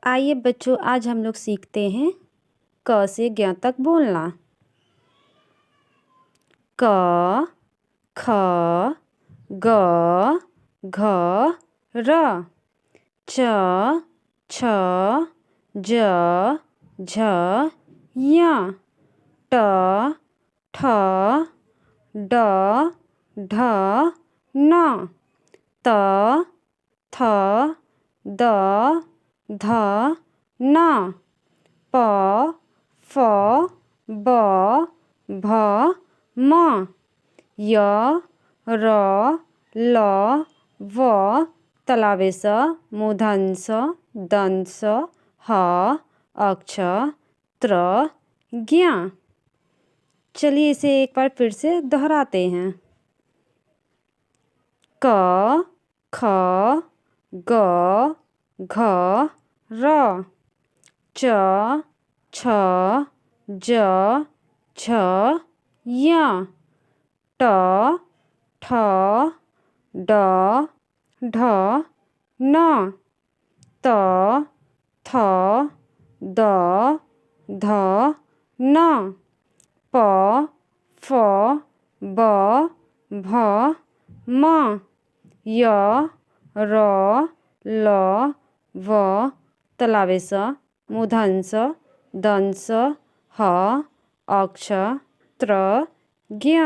आइए बच्चों, आज हम लोग सीखते हैं क से ज्ञ तक बोलना। क, ख, ग, घ, र, च, छ, ज, झ, य, ट, ठ, ड, ढ, न, त, थ, द, ध, न, प, फ, ब, भ, म, य, र, ल, व, तलावे स, मूर्धन्य स, दंत स, ह, अक्ष, त्र, ज्ञ। चलिए इसे एक बार फिर से दोहराते हैं। क, ख, ग, घ, र, च, छ, ज, झ, य, ट, ठ, ड, ढ, न, त, थ, द, ध, न, प, फ, ब, भ, म, य, र, ल, व, तलावे स, मूर्धन्य स, दंत स, ह, अक्ष, त्र, ज्ञ।